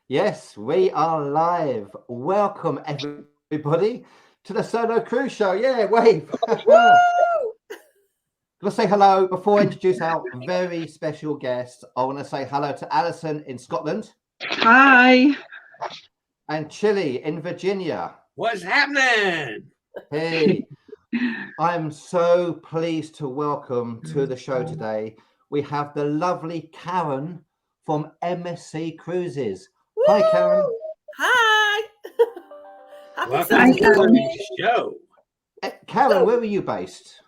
Yes, we are live. Welcome, everybody, to the Solo Cruise Show. Yeah, wave. Let's say hello before I introduce our very special guest. I want to say hello to Alison in Scotland. Hi. And Chile in Virginia. What's happening? Hey, I'm so pleased to welcome to the show today. We have the lovely Karen from MSC Cruises. Woo! Hi, Karen. Hi. Welcome to the show. Karen, where are you based?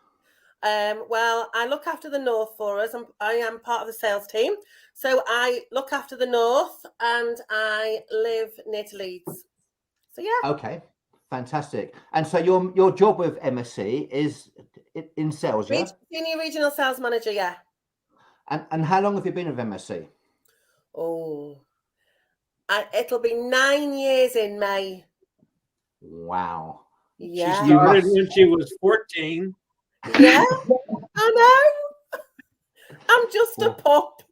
Well, I look after the north for us. I am part of the sales team. So I look after the north and I live near to Leeds. So yeah. Okay, fantastic. And so your job with MSC is in sales, yeah? Senior regional sales manager, yeah. And how long have you been with MSC? Oh, it'll be 9 years in May. Wow. Yeah. She started when she was 14. Yeah, I know. I'm just a pup.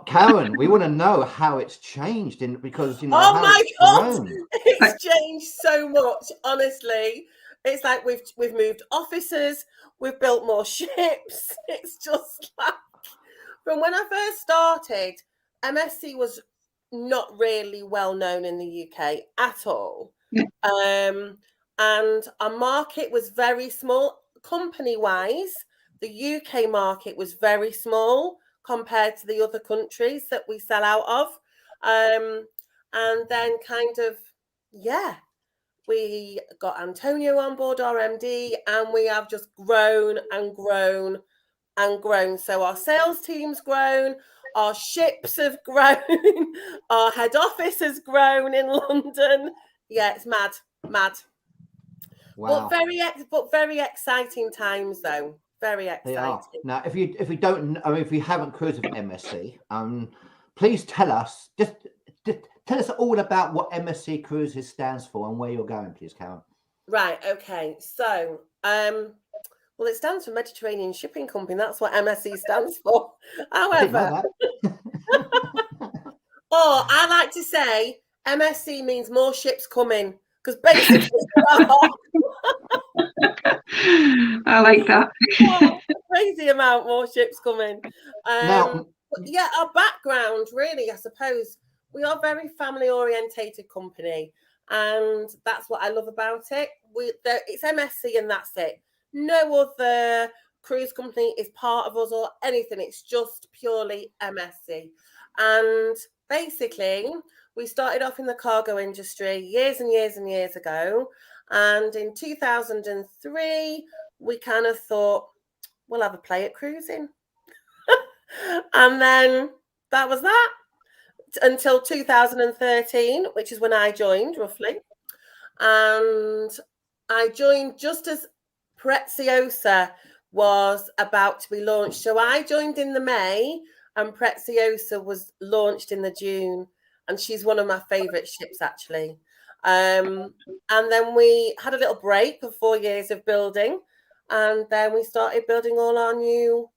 Karen, we want to know how it's changed because oh my God, it's changed so much. Honestly, it's like we've moved offices, we've built more ships. It's just like from when I first started, MSC was not really well known in the UK at all. And our market was very small. Company-wise, the UK market was very small compared to the other countries that we sell out of. And then we got Antonio on board, our MD, and we have just grown and grown and grown. So our sales team's grown, our ships have grown, our head office has grown in London. Yeah, it's mad. Wow. But very exciting times though. Very exciting. They are. Now, if you haven't cruised with MSC, please tell us tell us all about what MSC Cruises stands for and where you're going, please, Karen. Right. Okay. So, well, it stands for Mediterranean Shipping Company. That's what MSC stands for. However, I like to say MSC means more ships coming because basically, I like that. Crazy amount more ships coming. Now, yeah, our background really, I suppose, we are a very family-orientated company, and that's what I love about it. It's MSC, and that's it. No other cruise company is part of us or anything. It's just purely MSC. And basically, we started off in the cargo industry years and years and years ago. And in 2003, we kind of thought, we'll have a play at cruising. And then that was that until 2013, which is when I joined, roughly. And I joined just as Virtuosa was about to be launched. So I joined in the May and Virtuosa was launched in the June. And she's one of my favourite ships, actually. And then we had a little break of 4 years of building. And then we started building all our new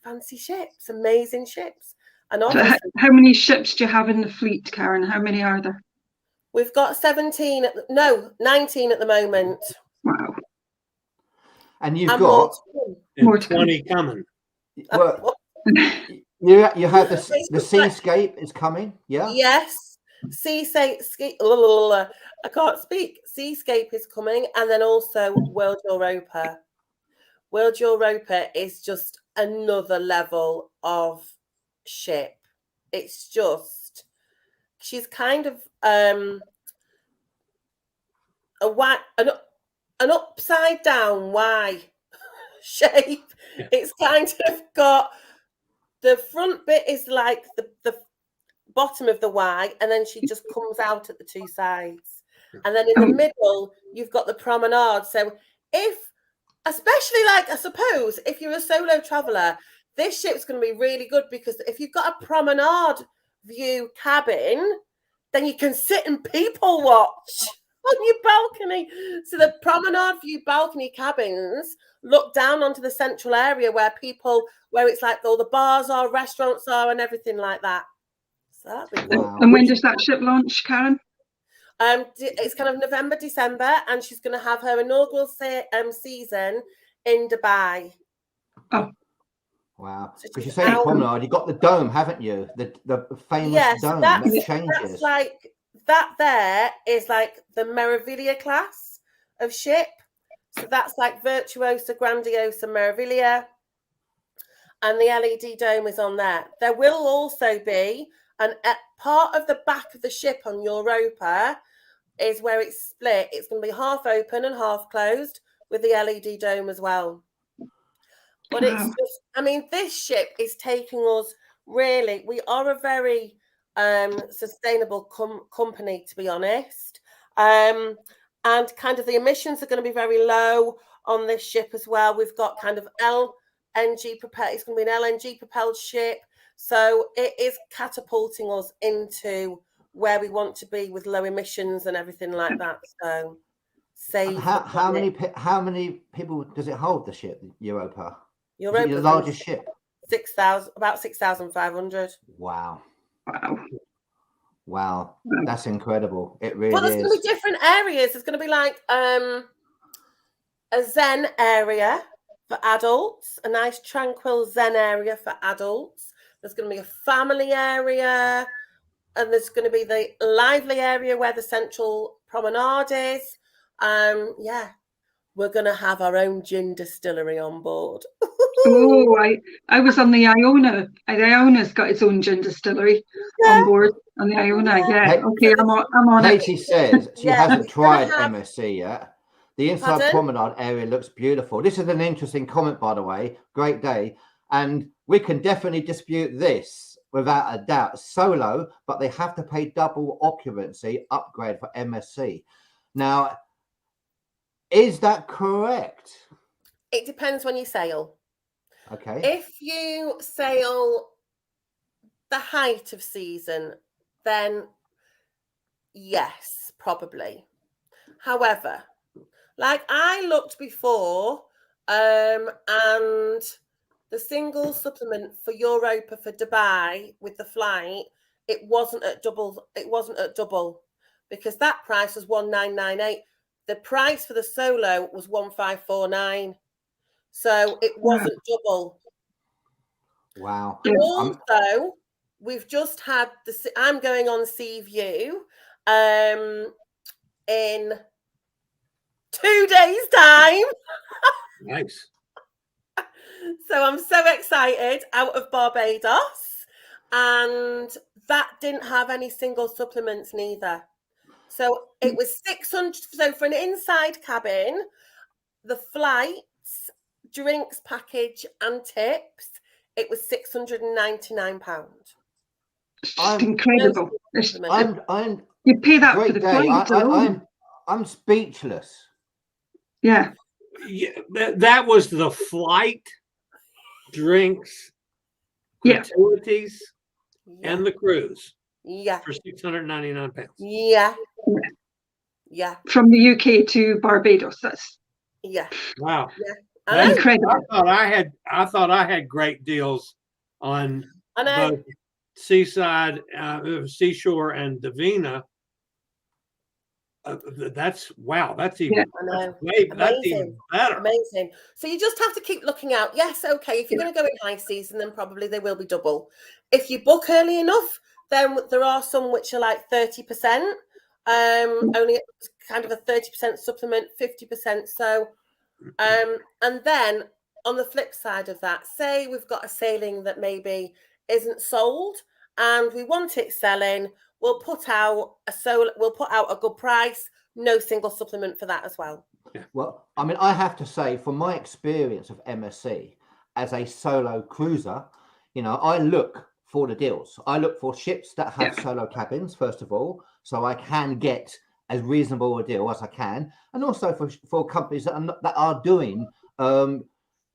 fancy ships, amazing ships. And how many ships do you have in the fleet, Karen? How many are there? We've got 19 at the moment. Wow. And you've got more 20 coming. Well, you have the Seascape is coming, yeah? Yes. I can't speak. Seascape is coming, and then also World Europa. World Europa is just another level of ship. It's just, she's kind of an upside down Y shape. It's kind of got, the front bit is like the bottom of the Y, and then she just comes out at the two sides. And then in the middle, you've got the promenade. So especially like, I suppose, if you're a solo traveller, this ship's going to be really good because if you've got a promenade view cabin, then you can sit and people watch on your balcony. So the promenade view balcony cabins look down onto the central area where it's like all the bars are, restaurants are, and everything like that. that'd be good. Wow. And when does that ship launch, Karen? It's kind of November, December, and she's going to have her inaugural season in Dubai. Oh, Wow. So Because you she's say out. promenade, you got the dome, haven't you? The famous Yes, dome that's that changes. like that. There is like the Meraviglia class of ship. So that's like Virtuosa, Grandiosa, Meraviglia, and the LED dome is on there. There will also be part of the back of the ship on Europa is where it's split. It's going to be half open and half closed with the LED dome as well. But it's wow. just, I mean, this ship is taking us really, we are a very sustainable company, to be honest. And kind of the emissions are going to be very low on this ship as well. We've got kind of LNG propelled, it's going to be an LNG propelled ship. So it is catapulting us into where we want to be with low emissions and everything like that. So And how many people does it hold, the ship, Europa? Europa, Is it the largest ship? 6,000, about 6,500. Wow. Wow. Wow. That's incredible. It really But there's is. going to be different areas. There's going to be like a Zen area for adults, a nice tranquil Zen area for adults. There's going to be a family area, and there's going to be the lively area where the central promenade is. Yeah, we're going to have our own gin distillery on board. Oh, I was on the Iona. Iona's got its own gin distillery on board on the Iona. Yeah. Okay, I'm on it. Katie says she Yeah, hasn't it's gonna tried have- MSC yet. The inside Pardon? promenade area looks beautiful. This is an interesting comment, by the way. Great day. And we can definitely dispute this without a doubt. Solo, but they have to pay double occupancy upgrade for MSC. Now, is that correct? It depends when you sail. Okay. If you sail the height of season, then yes, probably. However, like I looked before, and the single supplement for Europa for Dubai with the flight, it wasn't at double. It wasn't at double because that price was 1,998. The price for the solo was 1,549. So it wasn't double. Wow. Also, we've just had I'm going on Sea View in 2 days' time. Nice. So I'm so excited, out of Barbados, and that didn't have any single supplements neither. So it was 600. So for an inside cabin, the flights, drinks package and tips, it was £699. It's incredible. I'm You pay that for great the day. flight alone. I'm speechless. Yeah. Yeah, that was the flight, drinks, Yeah. gratuities, Yeah. and the cruise Yeah. for £699. Yeah. Yeah. From the UK to Barbados. That's Yeah. Wow. I know. incredible. I thought I had great deals on I know. both Seaside, Seashore, and Davina. That's wow. That's even, Yeah. I know. that's even better. Amazing. So you just have to keep looking out. Yes, okay. If you're going to go in high season, then probably they will be double. If you book early enough, then there are some which are like 30%. Only kind of a 30% supplement, 50%. So, and then on the flip side of that, say we've got a sailing that maybe isn't sold and we want it selling, we'll put out a good price, no single supplement for that as well. Well, I mean, I have to say, from my experience of MSC as a solo cruiser, you know, I look for the deals. I look for ships that have solo cabins, first of all, so I can get as reasonable a deal as I can, and also for companies that are doing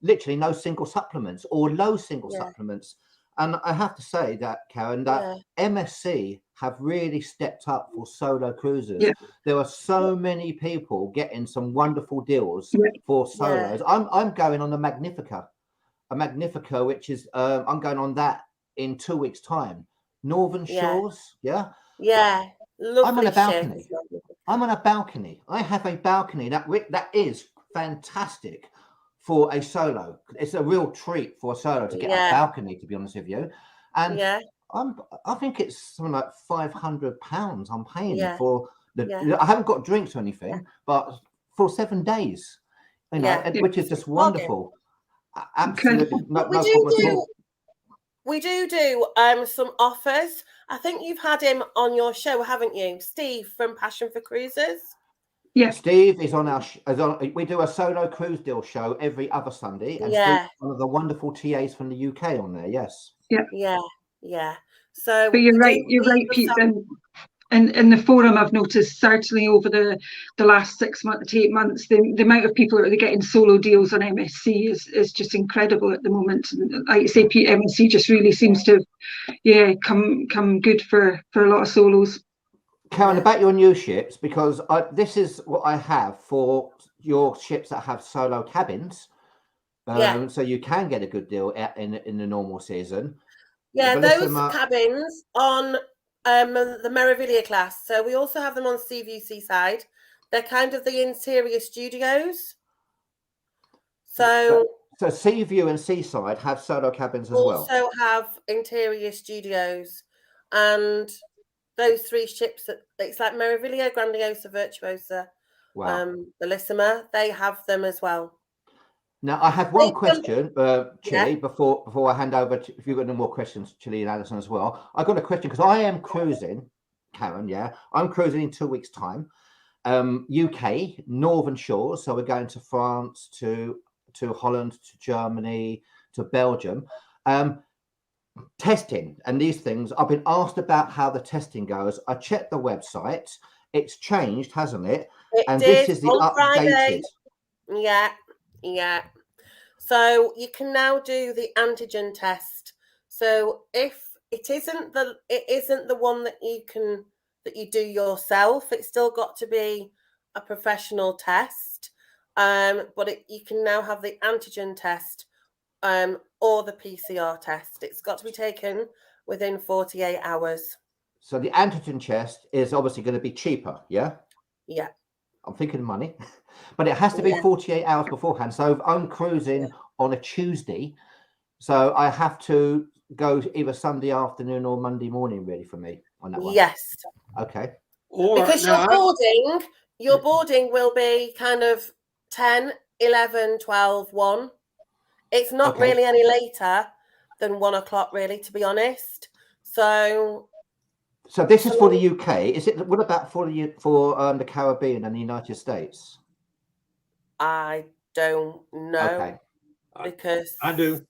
literally no single supplements or low single supplements. And I have to say that, Karen, that MSC have really stepped up for solo cruises. Yeah. There are so many people getting some wonderful deals for solos. I'm going on a Magnifica, which is I'm going on that in 2 weeks' time. Northern Shores. Yeah. Yeah. Lovely I'm on a balcony. ships. I'm on a balcony. I have a balcony that is fantastic for a solo. It's a real treat for a solo to get a balcony, to be honest with you. And I think it's something like £500 I'm paying for the. I haven't got drinks or anything, but for 7 days, you know, which is just wonderful. Absolutely, no problem at all. We do some offers. I think you've had him on your show, haven't you, Steve from Passion for Cruises? Yeah, Steve is on our. We do a solo cruise deal show every other Sunday, and Steve's one of the wonderful TAs from the UK on there. Yes. Yeah. So, but you're right, Pete. In the forum, I've noticed certainly over the last 6 months to 8 months, the amount of people that are getting solo deals on MSC is just incredible at the moment. And like you say, Pete, MSC just really seems to, come good for a lot of solos. Karen, about your new ships, because this is what I have for your ships that have solo cabins. So you can get a good deal in the normal season. Yeah, those cabins on the Meraviglia class. So we also have them on Seaview Seaside. They're kind of the interior studios. So Seaview and Seaside have solo cabins as well. Also have interior studios, and those 3 ships, it's like Meraviglia, Grandiosa, Virtuosa, Bellissima, they have them as well. Now, I have one question, Chile, before I hand over to, if you've got any more questions, Chile and Alison as well. I've got a question because I am cruising, Karen, I'm cruising in 2 weeks' time. UK, Northern Shores, so we're going to France, to Holland, to Germany, to Belgium. Testing and these things, I've been asked about how the testing goes. I checked the website. It's changed, hasn't it? This is the updated. Friday. Yeah. So you can now do the antigen test. So if it isn't the one that you do yourself, it's still got to be a professional test. But you can now have the antigen test or the PCR test. It's got to be taken within 48 hours. So the antigen test is obviously going to be cheaper, yeah? Yeah. I'm thinking money, but it has to be 48 hours beforehand. So if I'm cruising on a Tuesday, so I have to go either Sunday afternoon or Monday morning, really, for me on that one. Yes. Okay. Because your boarding will be kind of 10, 11, 12, 1. It's not really any later than 1 o'clock, really, to be honest. So this is for the UK. Is it? What about for the Caribbean and the United States? I don't know. Okay. Because I do.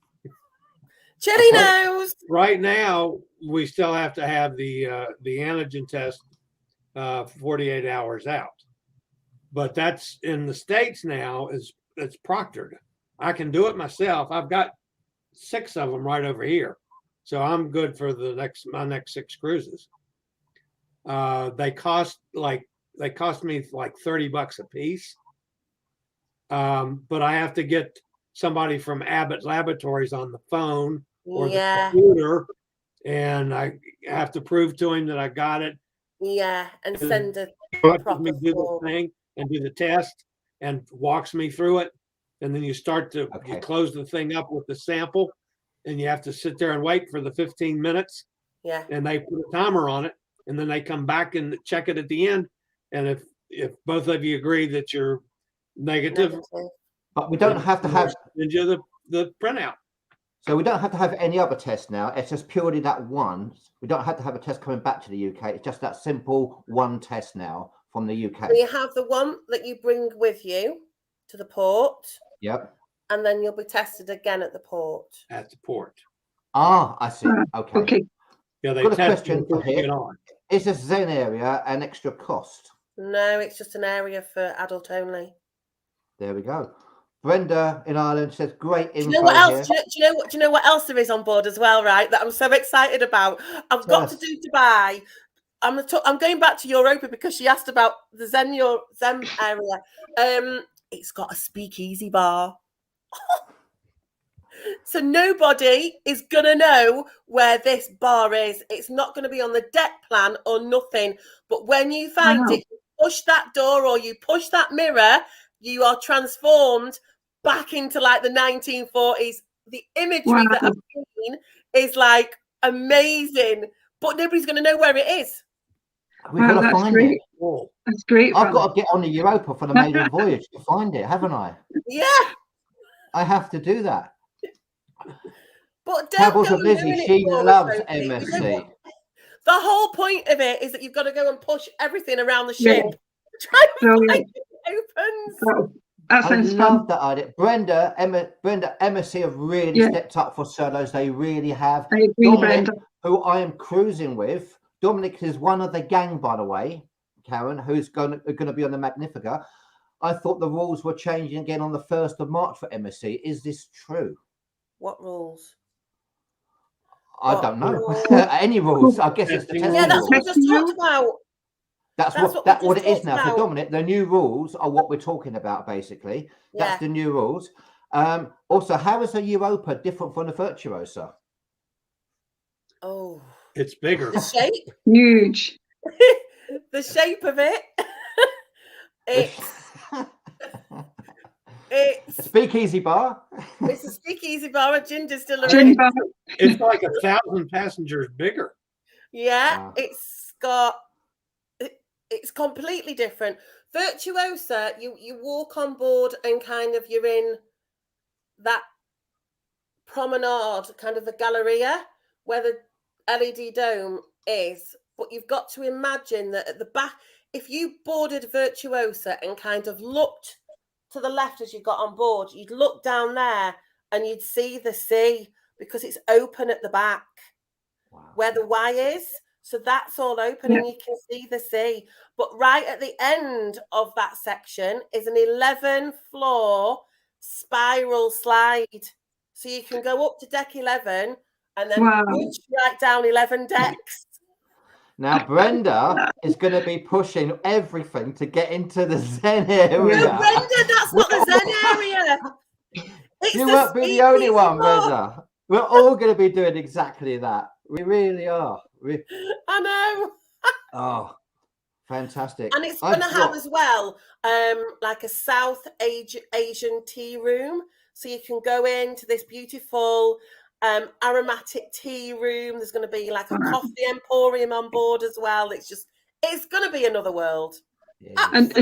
Chili knows. Right now, we still have to have the antigen test 48 hours out. But that's in the States now. It's proctored. I can do it myself. I've got 6 of them right over here, so I'm good for my next 6 cruises. They cost me like $30 a piece. But I have to get somebody from Abbott Laboratories on the phone or the computer, and I have to prove to him that I got it. Yeah, and send it. Let me do the thing and do the test, and walks me through it, and then you start to you close the thing up with the sample, and you have to sit there and wait for the 15 minutes. Yeah. And they put a timer on it, and then they come back and check it at the end. And if both of you agree that you're negative, but we don't have to have the printout. So we don't have to have any other test now. It's just purely that one. We don't have to have a test coming back to the UK. It's just that simple one test now from the UK. So you have the one that you bring with you to the port. Yep. And then you'll be tested again at the port. At the port. Ah, I see. Okay. Yeah, they got a test question you here. Is the Zen area an extra cost? No, it's just an area for adult only. There we go. Brenda in Ireland says, great info. Do you know what else? Do you know what else there is on board as well, right? That I'm so excited about. I've got to do Dubai. I'm going back to Europa because she asked about the Zen area. It's got a speakeasy bar. So nobody is going to know where this bar is. It's not going to be on the deck plan or nothing. But when you find it, you push that door or you push that mirror, you are transformed back into like the 1940s. The imagery that I've seen is like amazing, but nobody's going to know where it is. We've got to find it. That's great. I've got to get on the Europa for the maiden voyage to find it, haven't I? Yeah. I have to do that. But Travels with Lizzie, she loves MSC. The whole point of it is that you've got to go and push everything around the ship. Try and find it opens. I love that idea. Brenda, MSC have really stepped up for solos. They really have. I agree, Dominic, Brenda. who I am cruising with. Dominic is one of the gang, by the way, Karen, who's going to be on the Magnifica. I thought the rules were changing again on the 1st of March for MSC. Is this true? What rules? I don't know. Any rules. I guess it's the testing Yeah, that's rules. what we just talked about. That's what it is now. For Dominic, the new rules are what we're talking about, basically. That's the new rules. Also, how is the Europa different from the Virtuosa? Oh. It's bigger. The shape? Huge. The shape of it. It's a speakeasy bar. It's a speakeasy bar, a gin distillery. It's like 1,000 passengers bigger. Yeah, it's completely different. Virtuosa, you walk on board and kind of you're in that promenade, kind of the Galleria, where the LED dome is. But you've got to imagine that at the back, if you boarded Virtuosa and kind of looked to the left as you got on board, you'd look down there and you'd see the sea because it's open at the back where the Y is. So that's all open and you can see the sea. But right at the end of that section is an 11-floor spiral slide. So you can go up to deck 11 and then push right down 11 decks. Now, Brenda is going to be pushing everything to get into the Zen area. No, Brenda, that's not the Zen area. You won't be the only one, Brenda. We're all going to be doing exactly that. We really are. I know. Oh, fantastic. And it's going to have as well, like a South Asian tea room. So you can go into this beautiful aromatic tea room. There's going to be like a coffee emporium on board as well. It's going to be another world. Yeah. And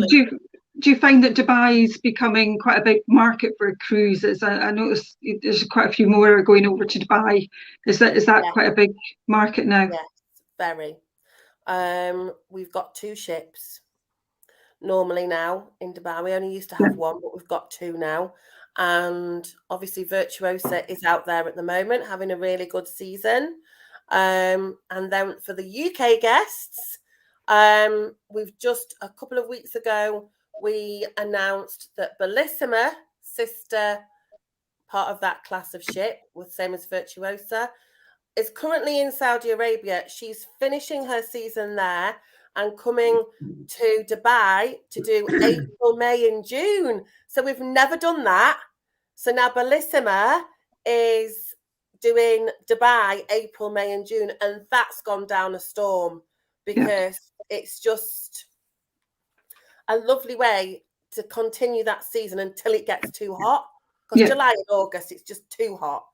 do you find that Dubai is becoming quite a big market for cruises? I noticed there's quite a few more going over to Dubai. Is that quite a big market now? Yes, very. We've got 2 ships normally now in Dubai. We only used to have one, but we've got 2 now. And obviously Virtuosa is out there at the moment having a really good season. And then for the UK guests, we've just a couple of weeks ago, we announced that Bellissima, sister part of that class of ship, with same as Virtuosa, is currently in Saudi Arabia. She's finishing her season there and coming to Dubai to do April, May and June. So we've never done that. So now Bellissima is doing Dubai, April, May and June. And that's gone down a storm because it's just a lovely way to continue that season until it gets too hot. Because July and August, it's just too hot.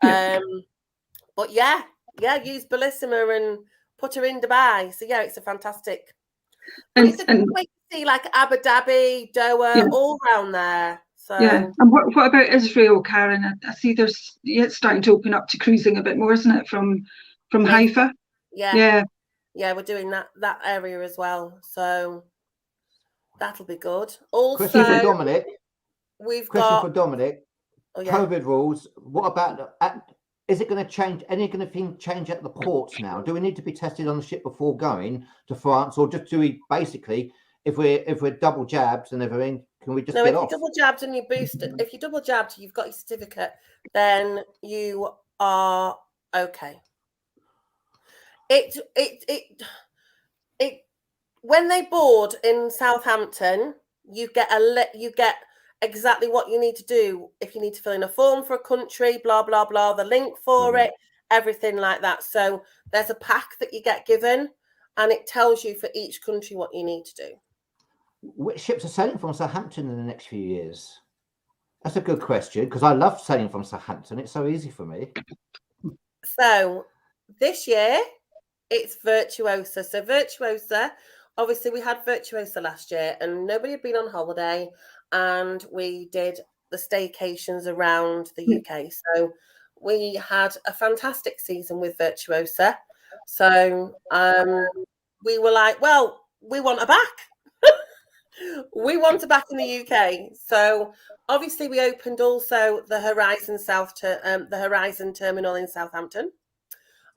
But use Bellissima and put her in Dubai. So it's a fantastic. It's a good way to see like Abu Dhabi, Doha, all around there. So and what about Israel, Karen? I see it's starting to open up to cruising a bit more, isn't it? From Haifa. Yeah, we're doing that area as well. So that'll be good. Also, question for Dominic. got for Dominic. COVID rules. What about? Is it going to change? Anything change at the ports now? Do we need to be tested on the ship before going to France, or just do we basically, if we're double jabs and everything, can we just get off? If you double jabbed and you boosted, if you double jabbed, you've got your certificate, then you are okay. When they board in Southampton, you get exactly what you need to do. If you need to fill in a form for a country, blah, blah, blah, the link for it, everything like that. So there's a pack that you get given, and it tells you for each country what you need to do. Which ships are sailing from Southampton in the next few years? That's a good question, because I love sailing from Southampton. It's so easy for me. So this year, it's Virtuosa. So Virtuosa, obviously we had Virtuosa last year and nobody had been on holiday, and we did the staycations around the UK. So we had a fantastic season with Virtuosa. So we were like, well, we want her back. We want her back in the UK. So obviously we opened also the Horizon terminal in Southampton.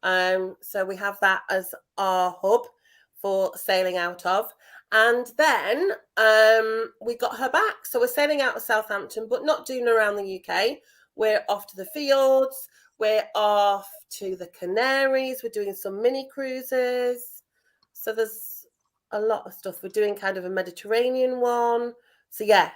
So we have that as our hub for sailing out of. And then we got her back. So we're sailing out of Southampton, but not doing around the UK. We're off to the fields. We're off to the Canaries. We're doing some mini cruises. So there's a lot of stuff. We're doing kind of a Mediterranean one. So yeah.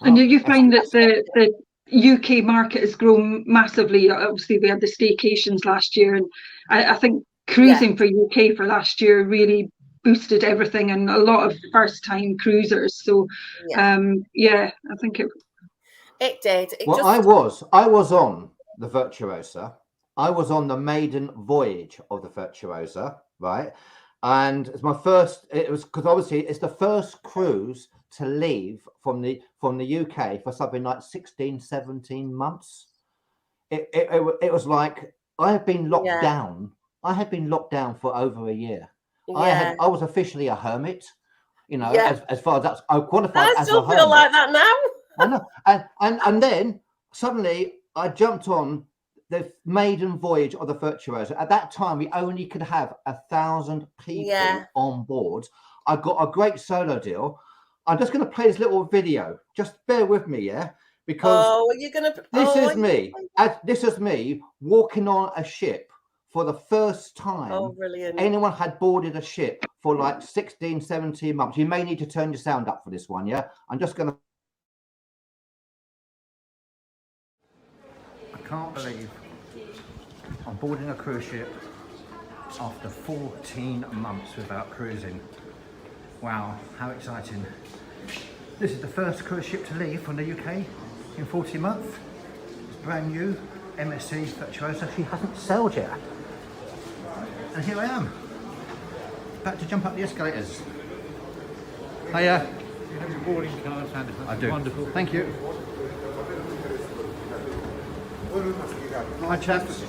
And you find that the UK market has grown massively. Obviously, we had the staycations last year, and I think cruising for UK for last year really boosted everything, and a lot of first-time cruisers. So, I think it did. Well, I was on the Virtuosa. I was on the maiden voyage of the Virtuosa, right? And it's my first. It was because obviously it's the first cruise to leave from the UK for something like 16, 17 months. It was like I had been locked down. I had been locked down for over a year. I was officially a hermit, as far as that's I qualified as a hermit. I still feel like that now. I know. And then suddenly I jumped on the maiden voyage of the Virtuosa. At that time, we only could have 1,000 people on board. I got a great solo deal. I'm just going to play this little video. Just bear with me, because this is me walking on a ship for the first time. Oh, brilliant. Anyone had boarded a ship for like 16, 17 months. You may need to turn your sound up for this one, I'm just going to... I can't believe I'm boarding a cruise ship after 14 months without cruising. Wow, how exciting. This is the first cruise ship to leave from the UK in 14 months. It's brand new, MSC Virtuosa. She hasn't sailed yet. And here I am, about to jump up the escalators. Hiya. You have your boarding card, Anderson. I do. Wonderful. Thank you. Hi chaps.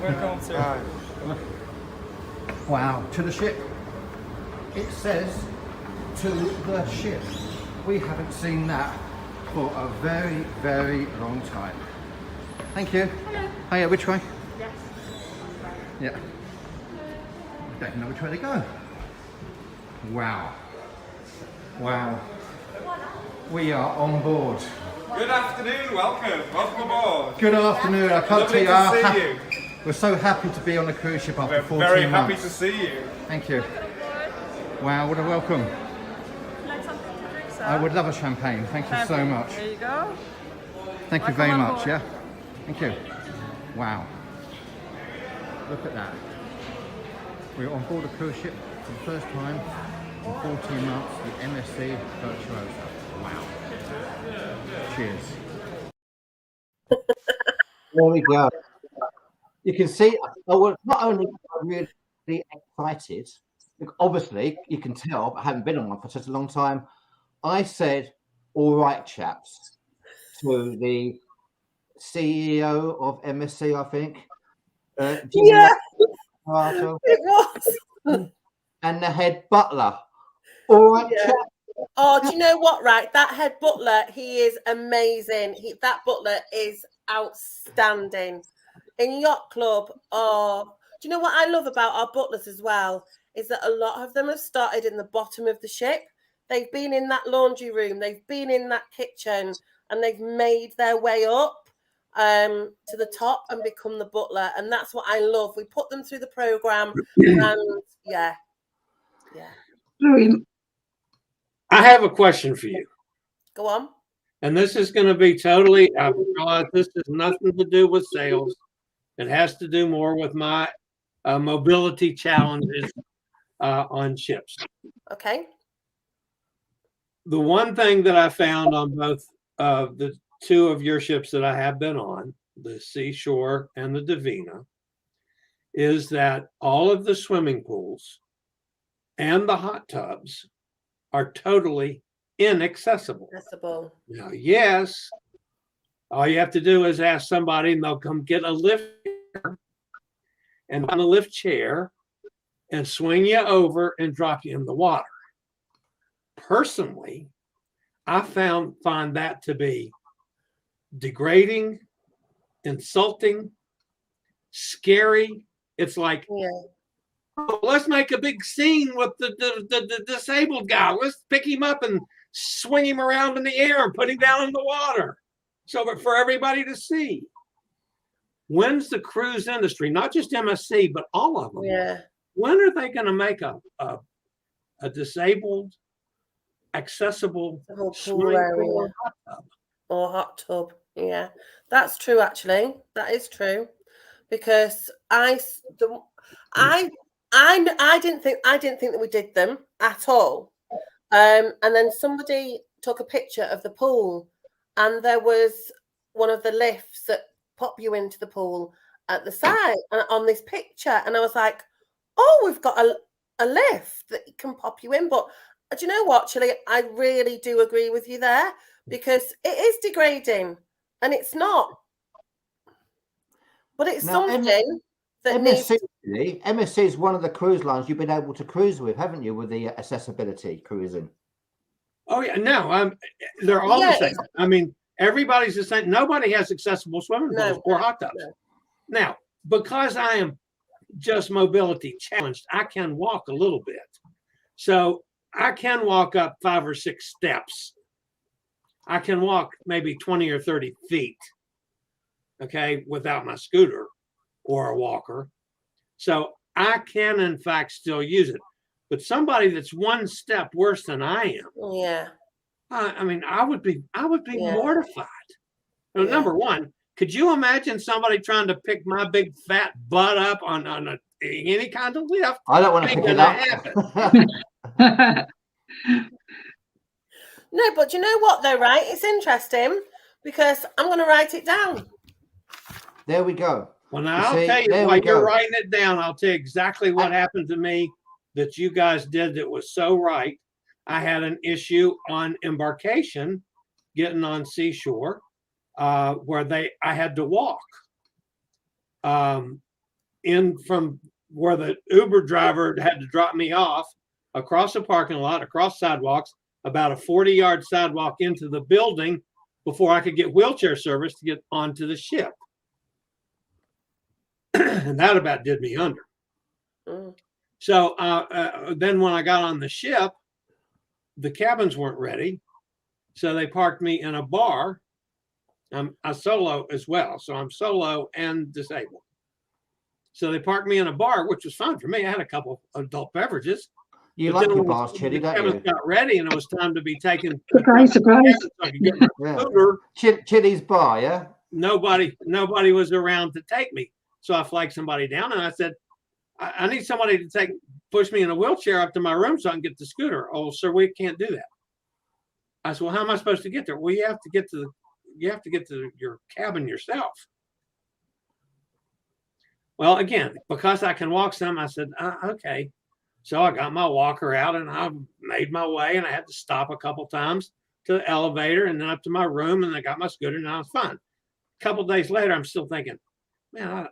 Welcome, sir. Wow, to the ship. It says to the ship. We haven't seen that for a very, very long time. Thank you. Hello. Hiya, which way? Yes. Yeah. I don't know which way to go. Wow. Wow. We are on board. Good afternoon, welcome aboard. Good afternoon. I can't Lovely tell you to how see you. We're so happy to be on a cruise ship after We're 14 very months. happy to see you. Thank you. Wow, what a welcome. Would you like something to drink, sir? I would love a champagne. Thank you so much. There you go. Thank you Welcome very on much. board. Yeah. Thank you. Wow. Look at that. We're on board a cruise ship for the first time in 14 months, the MSC Virtuosa. Wow. Cheers. There we go. You can see, not only am I really excited, obviously you can tell I haven't been on one for such a long time. I said, all right, chaps, to the CEO of MSC, I think. It was. And the head butler. All right, chaps. Oh, do you know what, right? That head butler, he is amazing. That butler is outstanding. In Yacht Club, do you know what I love about our butlers as well? Is that a lot of them have started in the bottom of the ship. They've been in that laundry room, they've been in that kitchen, and they've made their way up to the top and become the butler. And that's what I love. We put them through the program, and yeah. Brilliant. I have a question for you. Go on. And this is going to be totally, I realize this has nothing to do with sales. It has to do more with my mobility challenges on ships. Okay. The one thing that I found on both the two of your ships that I have been on, the Seashore and the Divina, is that all of the swimming pools and the hot tubs are totally inaccessible. Accessible. Now, yes, all you have to do is ask somebody and they'll come get a lift and on a lift chair and swing you over and drop you in the water. Personally, I find that to be degrading, insulting, scary. It's like, oh, let's make a big scene with the disabled guy. Let's pick him up and swing him around in the air and put him down in the water so for everybody to see. When's the cruise industry, not just MSC, but all of them, when are they going to make a disabled, accessible swimming pool or hot tub? Or hot tub. Yeah, that's true. Actually, that is true, because I didn't think that we did them at all. And then somebody took a picture of the pool, and there was one of the lifts that pop you into the pool at the side on this picture, and I was like, "Oh, we've got a lift that can pop you in." But do you know what, Chile? I really do agree with you there, because it is degrading, and it's not. But it's Now, something that MSC is one of the cruise lines you've been able to cruise with, haven't you, with the accessibility cruising? Oh yeah, no, they're all the same. I mean, everybody's the same. Nobody has accessible swimming pools or hot tubs. No. Now, because I am just mobility challenged, I can walk a little bit. So I can walk up 5 or 6 steps. I can walk maybe 20 or 30 feet, okay, without my scooter or a walker. So I can, in fact, still use it. But somebody that's one step worse than I am, I mean, I would be mortified. So number one, could you imagine somebody trying to pick my big fat butt up on any kind of lift? I don't want to pick it up. No, but you know what though, right? It's interesting because I'm going to write it down. There we go. Well, now I'll tell you, while you're writing it down, I'll tell you exactly what happened to me that you guys did that was so right. I had an issue on embarkation, getting on Seashore, where I had to walk in from where the Uber driver had to drop me off across the parking lot, across sidewalks, about a 40-yard sidewalk into the building before I could get wheelchair service to get onto the ship. And that about did me under. So then when I got on the ship, the cabins weren't ready. So they parked me in a bar. I'm a solo as well. So I'm solo and disabled. So they parked me in a bar, which was fine for me. I had a couple of adult beverages. You like your bars, Chitty, don't you? Got ready and it was time to be taken. Surprise, surprise. So I could get my scooter. Chitty's bar, yeah? Nobody was around to take me. So I flagged somebody down and I said, I need somebody to push me in a wheelchair up to my room so I can get the scooter. Oh, sir, we can't do that. I said, well, how am I supposed to get there? Well, you have to get to your cabin yourself. Well, again, because I can walk some, I said, okay. So I got my walker out and I made my way, and I had to stop a couple times to the elevator and then up to my room, and I got my scooter and I was fine. A couple of days later, I'm still thinking, man,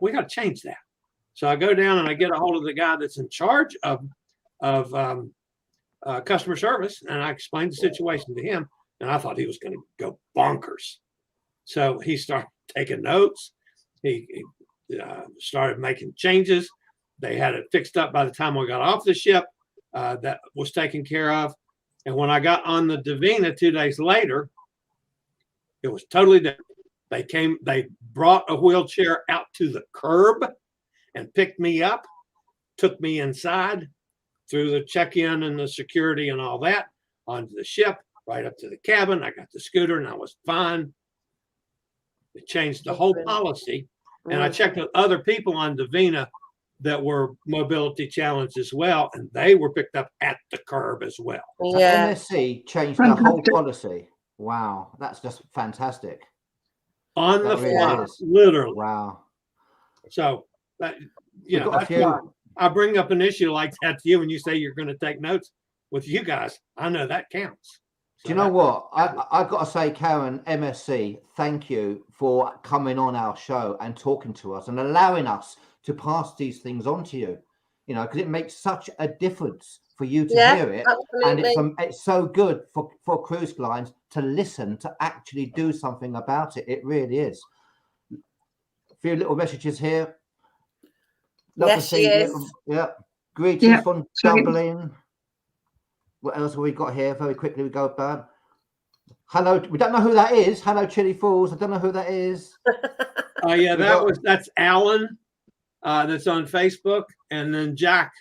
we got to change that. So I go down and I get a hold of the guy that's in charge of customer service, and I explained the situation to him, and I thought he was going to go bonkers. So he started taking notes. He started making changes. They had it fixed up by the time we got off the ship. That was taken care of. And when I got on the Divina 2 days later, it was totally different. They brought a wheelchair out to the curb and picked me up, took me inside through the check-in and the security and all that. onto the ship, right up to the cabin. I got the scooter and I was fine. It changed the whole policy. And I checked with other people on Divina that were mobility challenged as well, and they were picked up at the curb as well. So MSC changed the whole policy. Wow, that's just fantastic. On the fly, literally. Wow. So, that's why I bring up an issue like that to you when you say you're going to take notes with you guys. I know that counts. Do you know what? I've got to say, Karen, MSC, thank you for coming on our show and talking to us and allowing us to pass these things on to you, because it makes such a difference for you to hear it. Absolutely. And it's so good for cruise lines to listen, to actually do something about it. It really is. A few little messages here. Love to see you. Yeah. Greetings from Dublin. What else have we got here? Very quickly, we go back. Hello, we don't know who that is. Hello, Chili Falls. I don't know who that is. Yeah, that's Alan. That's on Facebook, and then Jack,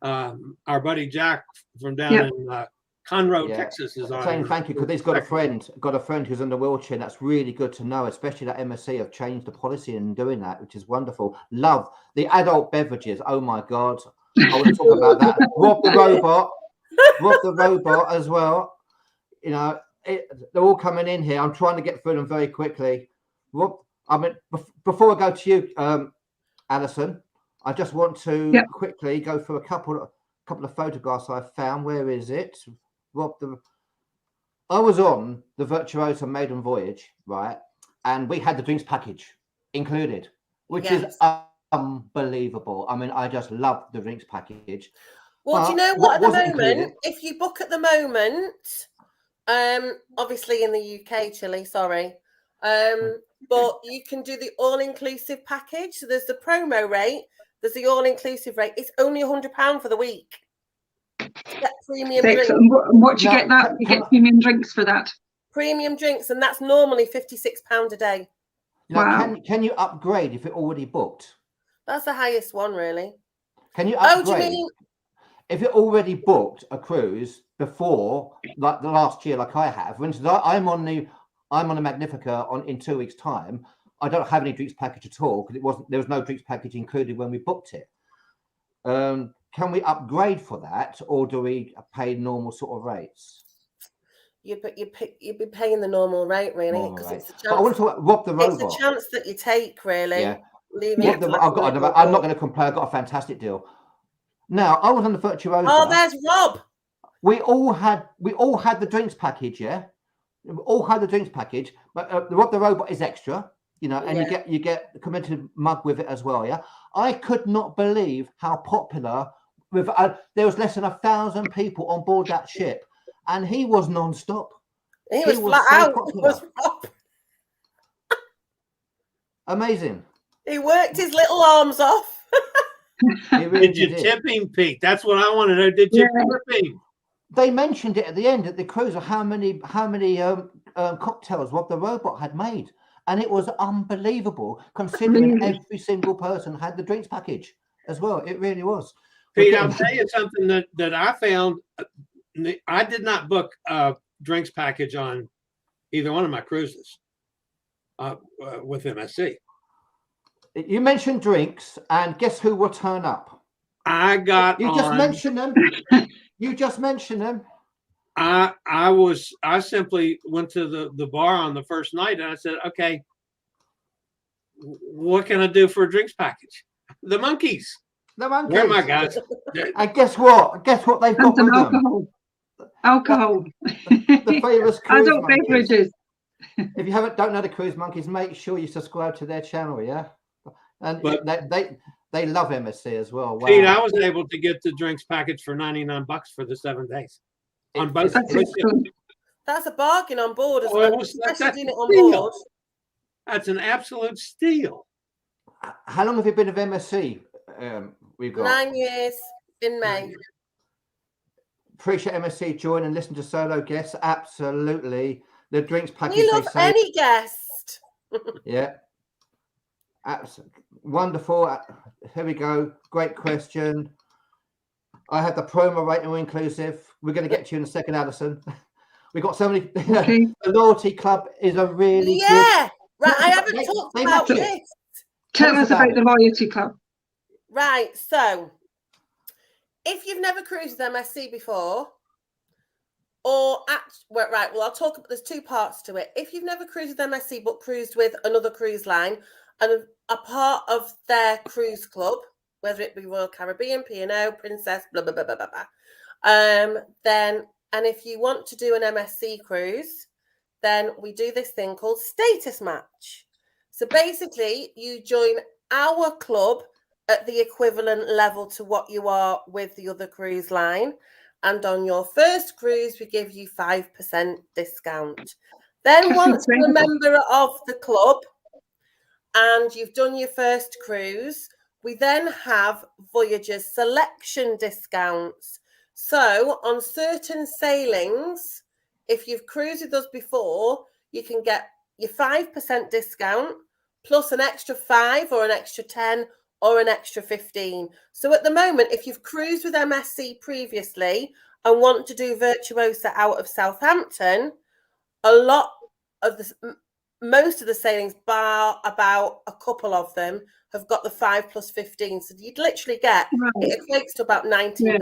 our buddy Jack from down in Conroe, Texas, is on. Saying thank you because he's got a friend who's in the wheelchair. And that's really good to know, especially that MSC have changed the policy in doing that, which is wonderful. Love the adult beverages. Oh my God, I want to talk about that. Rob the robot as well. They're all coming in here. I'm trying to get through them very quickly. Rob, before I go to you, Alison, I just want to quickly go through a couple of photographs I found. Where is it? Rob, I was on the Virtuosa maiden voyage, right? And we had the drinks package included, which is unbelievable. I mean, I just love the drinks package. Well, do you know what? At the moment, if you book at the moment, obviously in the UK, Chile, sorry, but you can do the all-inclusive package. So there's the promo rate, there's the all-inclusive rate. It's only £100 for the week. Get premium drinks. What do you get that? You get premium drinks for that. Premium drinks, and that's normally £56 a day. Wow. Can you upgrade if it already booked? That's the highest one, really. Can you upgrade? Oh, do you mean? If it already booked a cruise before, like the last year, like I have, for instance, I'm on the Magnifica in 2 weeks' time. I don't have any drinks package at all because there was no drinks package included when we booked it. Can we upgrade for that, or do we pay normal sort of rates? You'd be paying the normal rate, really, because it's a chance. But I want to talk about Rob the robot. It's a chance that you take, really. Yeah. I'm not going to complain. I got a fantastic deal. Now, I was on the Virtuosa. Oh, there's Rob. We all had the drinks package, yeah. We all had the drinks package, but the Rob the robot is extra, and you get the commemorative mug with it as well, yeah. I could not believe how popular. There was less than 1,000 people on board that ship, and he was non-stop. He was flat out. It was Rob. Amazing. He worked his little arms off. Did you tip him, Pete? That's what I want to know. Did you tip him? They mentioned it at the end at the cruise of how many cocktails Rob the robot had made, and it was unbelievable considering every single person had the drinks package as well. It really was. Pete, I'll tell you something that I found. I did not book a drinks package on either one of my cruises with MSC. You mentioned drinks, and guess who will turn up? Just mentioned them. You just mentioned them. I simply went to the bar on the first night, and I said, okay, what can I do for a drinks package? The monkeys. Where are my guys? And guess what? They've got with alcohol. them? Alcohol. The famous cruise adult beverages. If you don't know the cruise monkeys, make sure you subscribe to their channel, yeah. And they love MSC as well. Wow. Pete, I was able to get the drinks package for $99 for the 7 days on both. That's a bargain on board as well. Especially doing it on board. That's an absolute steal. How long have you been with MSC? We've got 9 years in May. Appreciate MSC join and listen to solo guests. Absolutely. The drinks package. We love any guest. Yeah. Absolutely. Wonderful. Here we go. Great question. I have the promo rate all inclusive. We're going to get to you in a second, Alison. We've got so many. Okay. The loyalty club is a really good. Yeah, right. I haven't talked they about match it. this. Tell us us about about the loyalty club. Right. So, if you've never cruised with MSC before, or right, well, I'll talk. There's two parts to it. If you've never cruised with MSC but cruised with another cruise line and a part of their cruise club, whether it be Royal Caribbean, P&O, Princess, blah blah blah blah blah, then. And if you want to do an MSC cruise, then we do this thing called status match. So basically, you join our club at the equivalent level to what you are with the other cruise line. And on your first cruise, we give you 5% discount. Then once you're a member of the club and you've done your first cruise, we then have Voyagers selection discounts. So on certain sailings, if you've cruised with us before, you can get your 5% discount plus an extra 5 or an extra 10 or an extra 15. So at the moment, if you've cruised with MSC previously and want to do Virtuosa out of Southampton, most of the sailings, bar about a couple of them, have got the 5 plus 15. So you'd literally get, it equates to about 19%. Yeah.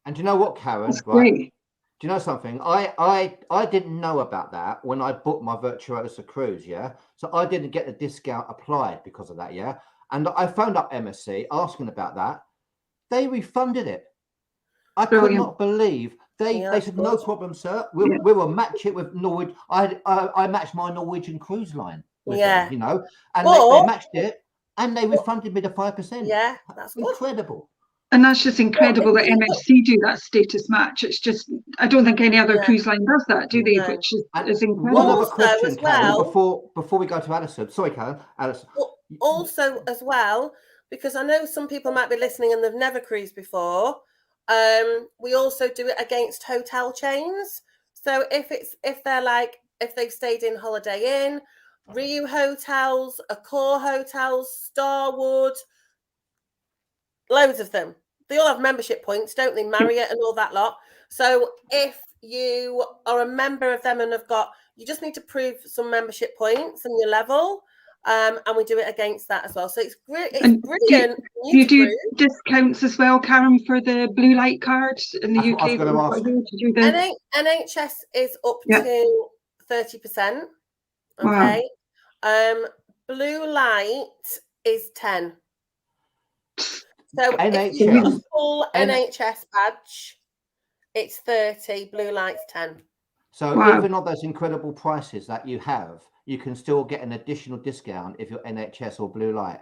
And do you know what, Karen? That's right? great. Do you know something? I didn't know about that when I booked my Virtuosa cruise, yeah? So I didn't get the discount applied because of that, yeah? And I phoned up MSC asking about that. They refunded it. I could not believe. They said, no problem, sir. We will match it with Norwich. I matched my Norwegian cruise line with them, you know? And they matched it and they refunded me the 5%. Yeah, that's incredible. And that's just incredible that MSC do that status match. It's just, I don't think any other cruise line does that, do they? Which is incredible. One other question, Karen, before we go to Alison. Sorry, Karen. Alison. Also, as well, because I know some people might be listening and they've never cruised before, we also do it against hotel chains. So if they've stayed in Holiday Inn, Riu Hotels, Accor Hotels, Starwood, loads of them. They all have membership points, don't they? Marriott and all that lot. So if you are a member of them and you just need to prove some membership points and your level, and we do it against that as well. So it's great. It's brilliant. Do you do discounts as well, Karen, for the blue light cards in the UK? I was going to ask. NHS is up to 30%. Okay. Wow. Blue light is 10. So if you have a full NHS badge, it's 30, blue light's 10. So even on those incredible prices that you have, you can still get an additional discount if you're NHS or blue light.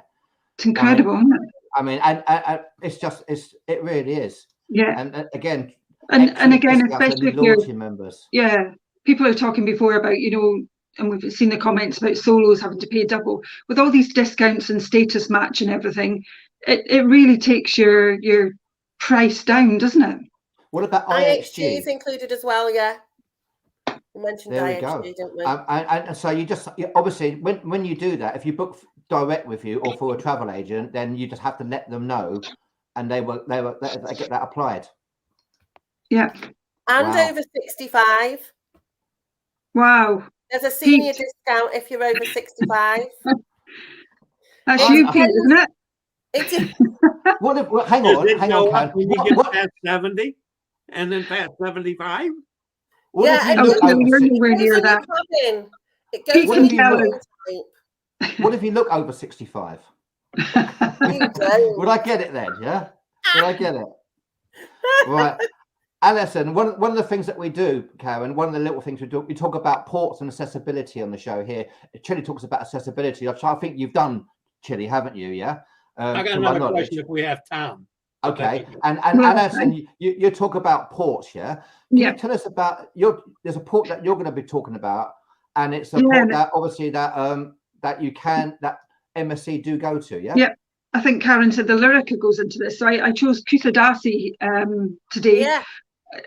It's incredible, isn't it? I mean, and it really is. Yeah. And again, especially if you're members. Yeah. People are talking before about, and we've seen the comments about solos having to pay double. With all these discounts and status match and everything, it really takes your price down, doesn't it? What about IHG is included as well, yeah. We mentioned there IHG, we go. didn't we? And so you just obviously when you do that, if you book direct with you or for a travel agent, then you just have to let them know, and they get that applied. Yeah. And over 65. Wow. There's a senior discount if you're over 65. That's you, Pete, isn't it? It is. Hang on. When you get past 70 and then past 75? What if you look over 65? Would I get it then? Yeah? Would I get it? Right. Alison, one of the things that we do, Karen, one of the little things we do, we talk about ports and accessibility on the show here. Chile talks about accessibility. I think you've done Chile, haven't you? Yeah. I got another question if we have time. Okay. And Alison, you talk about ports, yeah? Can you tell us about there's a port that you're going to be talking about, and it's a port that obviously that MSC do go to, yeah? Yeah. I think Karen said the Lyrica goes into this. So I chose Kusadasi today. Yeah.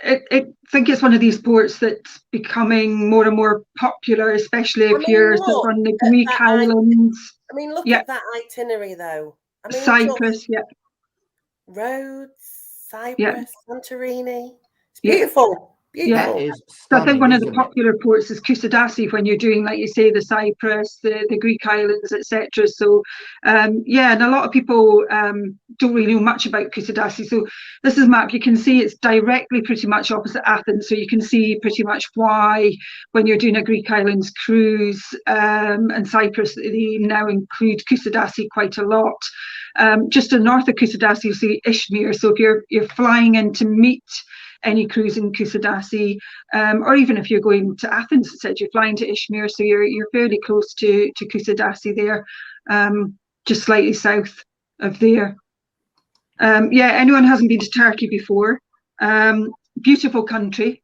I think it's one of these ports that's becoming more and more popular, especially if you're on the Greek islands. I mean, look at that itinerary, though. I mean, Cyprus, Rhodes, Cyprus, Santorini. It's Yeah. beautiful. Beautiful. That is So I think stunning, one of the isn't it? popular ports is Kusadasi when you're doing, like you say, the Cyprus, the Greek islands, etc. So, yeah, and a lot of people don't really know much about Kusadasi. So this is a map. You can see it's directly pretty much opposite Athens. So you can see pretty much why when you're doing a Greek islands cruise and Cyprus, they now include Kusadasi quite a lot. Just to the north of Kusadasi, you'll see Izmir. So if you're flying in to meet any cruise in Kusadasi, or even if you're going to Athens, it said you're flying to Izmir, so you're fairly close to Kusadasi there, just slightly south of there. Yeah, anyone who hasn't been to Turkey before, beautiful country.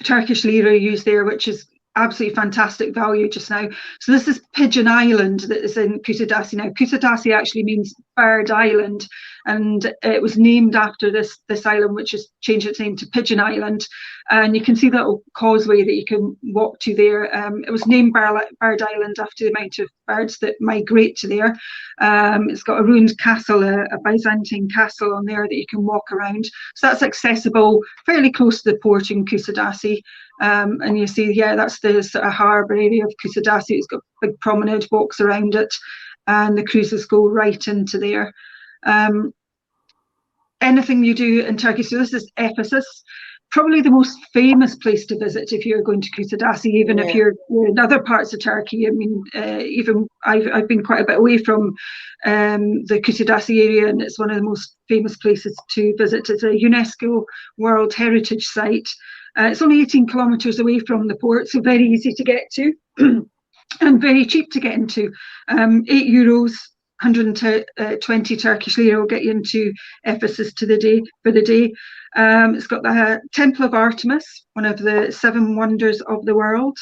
Turkish lira used there, which is absolutely fantastic value just now. So this is Pigeon Island that is in Kusadasi now. Kusadasi actually means bird island, and it was named after this island, which has changed its name to Pigeon Island. And you can see that little causeway that you can walk to there. It was named Bird Island after the amount of birds that migrate to there. It's got a ruined castle, a Byzantine castle on there that you can walk around. So that's accessible, fairly close to the port in Kusadasi. And you see, yeah, that's the sort of harbour area of Kusadasi. It's got big promenade walks around it, and the cruises go right into there. Anything you do in Turkey, so this is Ephesus, probably the most famous place to visit if you're going to Kusadasi, even if you're in other parts of Turkey. I mean, even I've been quite a bit away from the Kusadasi area, and it's one of the most famous places to visit. It's a UNESCO World Heritage Site. It's only 18 kilometres away from the port, so very easy to get to and very cheap to get into. €8, 120 Turkish lira will get you into Ephesus for the day. It's got the Temple of Artemis, one of the 7 wonders of the world.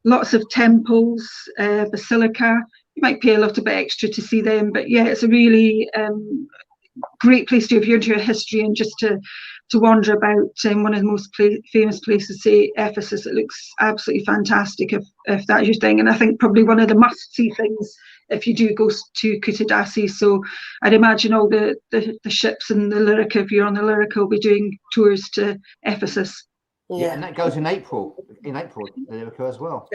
Lots of temples, basilica. You might pay a little bit extra to see them, but yeah, it's a really great place to, if you're into history and just to wander about. One of the most famous places, say Ephesus. It looks absolutely fantastic if that's your thing, and I think probably one of the must-see things if you do go to Kusadasi. So I'd imagine all the ships and the Lyrica, if you're on the Lyrica, will be doing tours to Ephesus. Yeah, and that goes in April, the Lyrica as well.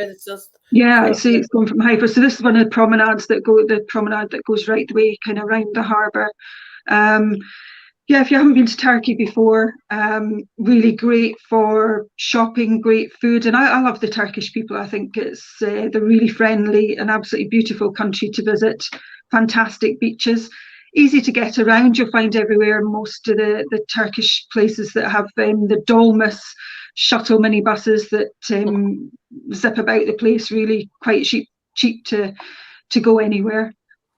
Yeah, I see it's going from Haifa. So this is one of the promenades that goes right the way kind of around the harbour. Yeah, if you haven't been to Turkey before, really great for shopping, great food. And I love the Turkish people. I think they're really friendly, an absolutely beautiful country to visit, fantastic beaches, easy to get around. You'll find everywhere most of the Turkish places that have the Dolmus shuttle minibuses that zip about the place, really quite cheap to go anywhere.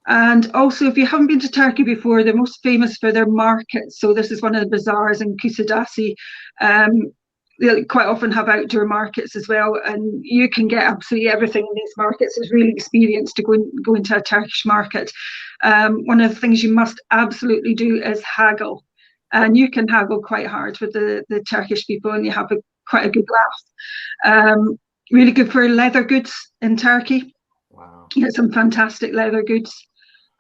And also, if you haven't been to Turkey before, they're most famous for their markets. So this is one of the bazaars in Kusadasi. They quite often have outdoor markets as well, and you can get absolutely everything in these markets. It's really experienced to go into a Turkish market. One of the things you must absolutely do is haggle, and you can haggle quite hard with the Turkish people, and you have quite a good laugh. Really good for leather goods in Turkey. Wow. You get some fantastic leather goods.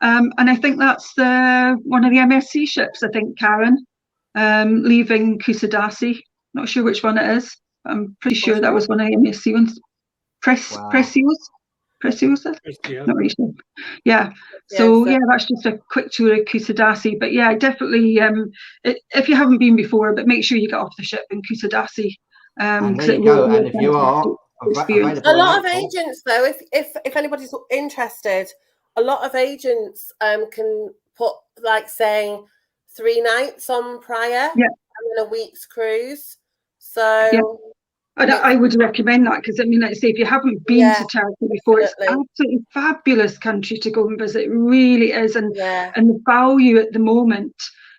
And I think that's one of the MSC ships, I think, Karen, leaving Kusadasi. Not sure which one it is. I'm pretty sure that was one of the MSC ones. Preciosa? Not really sure. Yeah. So yeah, that's just a quick tour of Kusadasi. But yeah, definitely, if you haven't been before, but make sure you get off the ship in Kusadasi. And there you go. And if you are a lot of agents, though, if anybody's interested, a lot of agents can put, like, saying 3 nights on prior and then a week's cruise. So I would recommend that, because I mean, like I say, if you haven't been to Turkey before, it's absolutely fabulous country to go and visit. It really is, and the value at the moment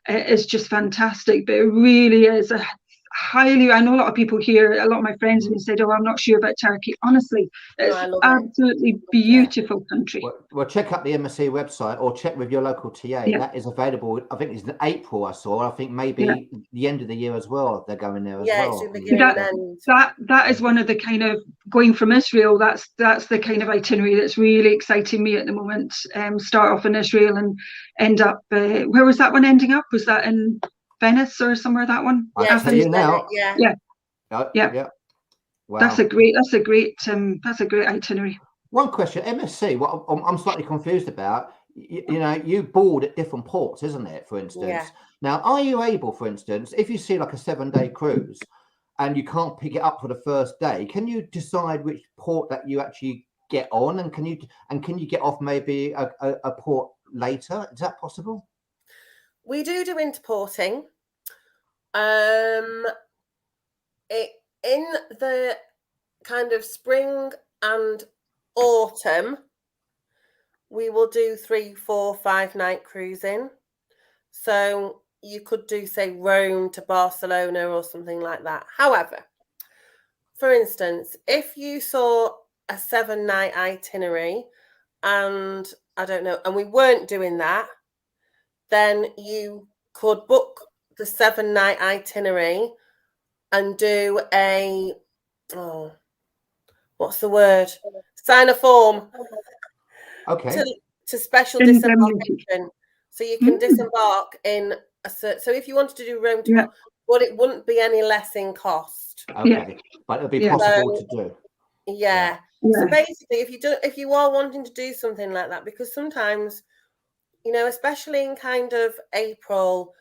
is just fantastic. But it really is I know a lot of people here, a lot of my friends have said, "Oh, I'm not sure about Turkey." Honestly, it's absolutely beautiful country. Well, check out the MSC website or check with your local TA. That is available. I think it's in April. I saw. I think maybe the end of the year as well. They're going there as well. It's the beginning and end. That is one of the kind of, going from Israel. That's the kind of itinerary that's really exciting me at the moment. Start off in Israel and end up. Where was that one ending up? Was that in Venice or somewhere, that one. I Yeah, tell you now. Yeah. Yeah. Wow. That's a great itinerary. One question, MSC, what I'm slightly confused about, you know, you board at different ports, isn't it, for instance? Yeah. Now, are you able, for instance, if you see like a 7-day cruise and you can't pick it up for the first day, can you decide which port that you actually get on, and can you get off maybe a port later? Is that possible? We do interporting. In the kind of spring and autumn, we will do 3, 4, 5 night cruising. So you could do, say, Rome to Barcelona or something like that. However, for instance, if you saw a 7-night itinerary and I don't know, and we weren't doing that, then you could book the 7-night itinerary and do what's the word? Sign a form. Okay. To special disembarkation. So you can disembark in so if you wanted to do Rome to but it wouldn't be any less in cost. Okay. But it'll be possible to do. Yeah. So basically if you are wanting to do something like that, because sometimes, you know, especially in kind of April,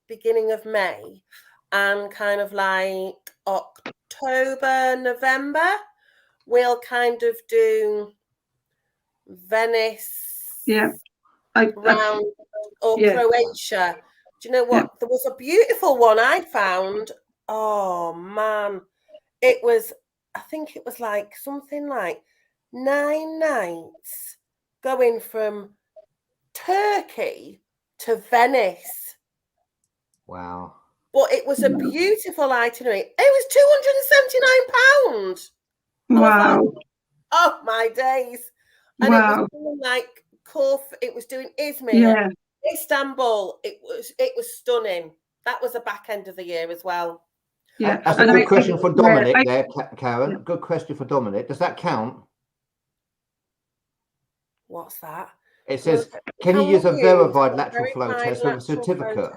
beginning of May, and kind of like October, November, we'll kind of do Venice, around or Croatia. Do you know what? There was a beautiful one I found. Oh man, I think it was like something like 9 nights going from Turkey to Venice. Wow. But it was a beautiful itinerary. It was £279. Wow. Like, oh my days. And it was doing like Corfu, it was doing Izmir, Istanbul. It was stunning. That was the back end of the year as well. Yeah. That's a good question for Dominic there, Karen. Good question for Dominic. Does that count? What's that? It says, can you use a verified lateral flow test with a certificate?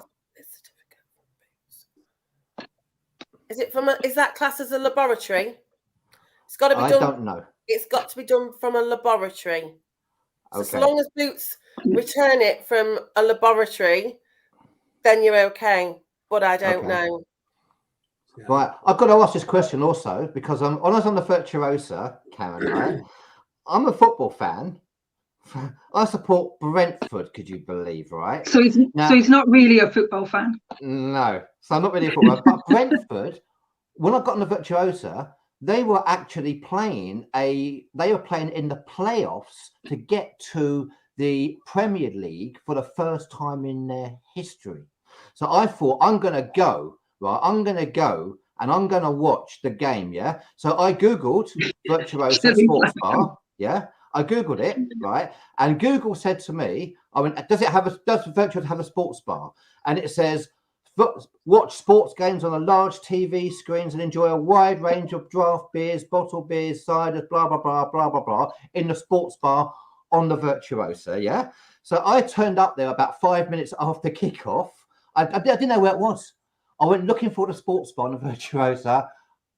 Is that classed as a laboratory? It's got to be done. I don't know. It's got to be done from a laboratory. So Okay. as long as Boots return it from a laboratory, then you're okay. But I don't know. Right. I've got to ask this question also because when I was on the Virtuosa, Karen, right? I'm a football fan. I support Brentford, could you believe, right? So he's not really a football fan. No. So I'm not really a football fan. But Brentford, when I got on the Virtuosa, they were actually playing in the playoffs to get to the Premier League for the first time in their history. So I thought, I'm going to go and I'm going to watch the game. Yeah. So I Googled Virtuosa Sports Bar. Yeah. I Googled it. Right. And Google said to me, does Virtuosa have a sports bar? And it says, watch sports games on a large TV screens and enjoy a wide range of draft beers, bottled beers, ciders, blah, blah, blah, blah, blah, blah, in the sports bar on the Virtuosa, yeah? So I turned up there about 5 minutes after kickoff. I didn't know where it was. I went looking for the sports bar on the Virtuosa.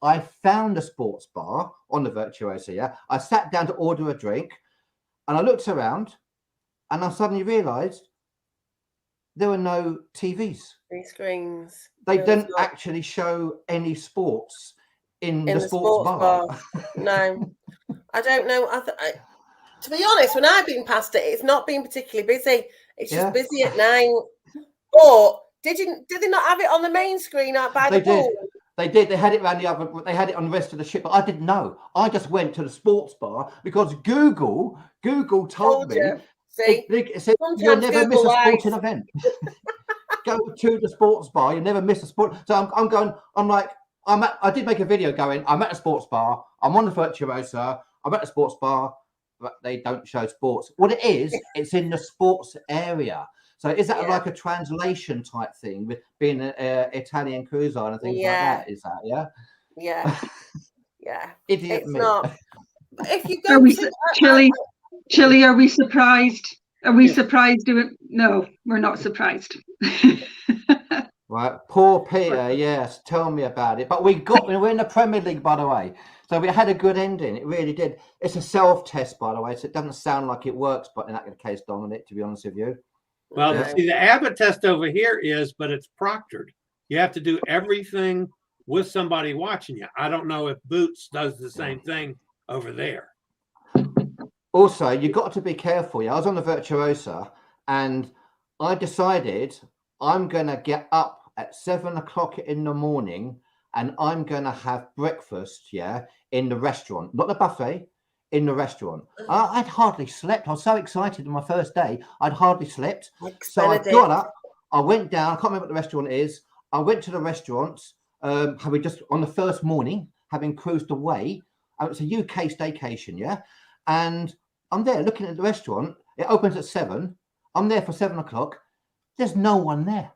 I found a sports bar on the Virtuosa, yeah? I sat down to order a drink and I looked around and I suddenly realised there were no TVs. Screens. They didn't actually show any sports in the sports bar. No, I don't know. To be honest, when I've been past it, it's not been particularly busy. It's just busy at night. But did they not have it on the main screen out by the pool? They did. They had it around the other. They had it on the rest of the ship, but I didn't know. I just went to the sports bar because Google told me. See, it said you'll never miss a sporting event. Go to the sports bar. You never miss a sport. So I'm going. I did make a video going. I'm at a sports bar. I'm on the Virtuosa. I'm at a sports bar, but they don't show sports. What it is, it's in the sports area. So is that like a translation type thing with being an Italian cruise line and things like that? Is that Yeah. Idiot it's me. Not. If you go Chile, are we surprised Are we surprised? No, we're not surprised. Right, poor Peter. Yes, tell me about it. But we're in the Premier League, by the way, so we had a good ending. It really did. It's a self-test, by the way, so it doesn't sound like it works. But in that case, Dominic, to be honest with you, Well, see, the Abbott test over here but it's proctored. You have to do everything with somebody watching you. I don't know if Boots does the same thing over there. Also, you've got to be careful. Yeah, I was on the Virtuosa, and I decided I'm going to get up at 7 o'clock in the morning, and I'm going to have breakfast, in the restaurant, not the buffet, in the restaurant. I'd hardly slept. I was so excited on my first day. I'd hardly slept. So I got up, I went down. I can't remember what the restaurant is. I went to the restaurant, having just on the first morning, having cruised away. It's a UK staycation, and I'm there looking at the restaurant. It opens at 7. I'm there for 7 o'clock. There's no one there.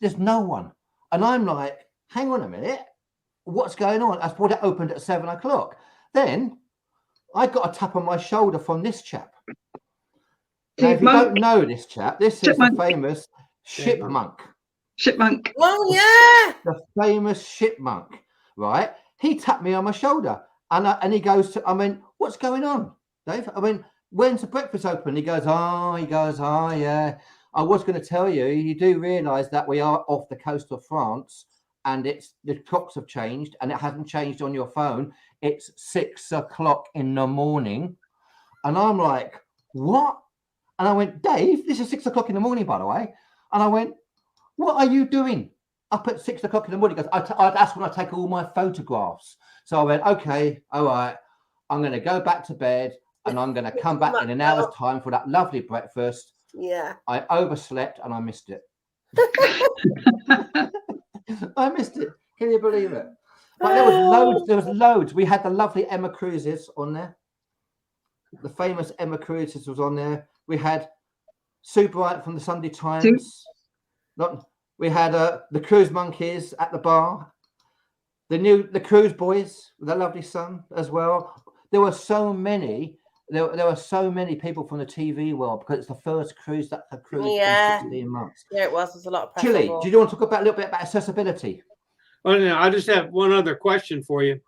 There's no one. And I'm like, hang on a minute. What's going on? I thought it opened at 7 o'clock. Then I got a tap on my shoulder from this chap. Now, if you don't know this chap, this is the famous Shipmonk. Shipmonk. Oh, yeah. The famous Shipmonk, right? He tapped me on my shoulder. And he goes I mean, what's going on, Dave? I mean, when's the breakfast open? He goes, yeah. I was going to tell you, you do realise that we are off the coast of France, and the clocks have changed, and it hasn't changed on your phone. It's 6 o'clock in the morning. And I'm like, what? And I went, Dave, this is 6 o'clock in the morning, by the way. And I went, what are you doing up at 6 o'clock in the morning? He goes, that's when I take all my photographs. So I went, okay, all right, I'm going to go back to bed, and I'm going to come back in an hour's time for that lovely breakfast. Yeah. I overslept and I missed it. I missed it. Can you believe it? But there was loads. We had the lovely Emma Cruises on there. The famous Emma Cruises was on there. We had Sue Bright from the Sunday Times. We had the Cruise Monkeys at the bar. The Cruise Boys with their lovely son as well. There were so many. There were so many people from the TV world because it's the first cruise that had cruised in 16 months. Yeah, it was. There's a lot of Chile, do you want to talk about a little bit about accessibility? Well, no, I just have one other question for you.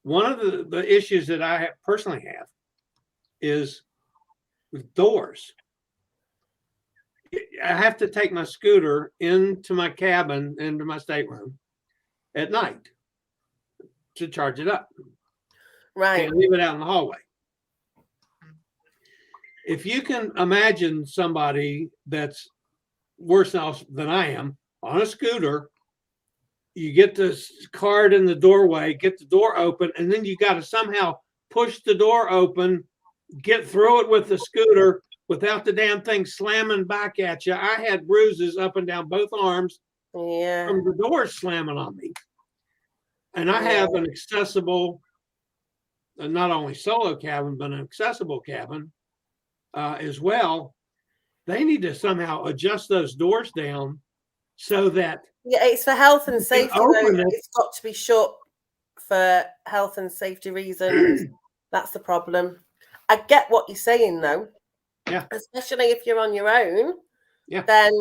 One of the issues that I personally have is with doors. I have to take my scooter into my cabin, into my stateroom at night to charge it up. Right. Can't leave it out in the hallway. If you can imagine somebody that's worse off than I am on a scooter, you get the card in the doorway, get the door open, and then you got to somehow push the door open, get through it with the scooter without the damn thing slamming back at you. I had bruises up and down both arms from the door slamming on me. And I have an accessible, not only solo cabin, but an accessible cabin as well. They need to somehow adjust those doors down so that it's for health and safety. It's got to be shut for health and safety reasons. That's the problem. I get what you're saying, though. Yeah. Especially if you're on your own. Yeah. Then.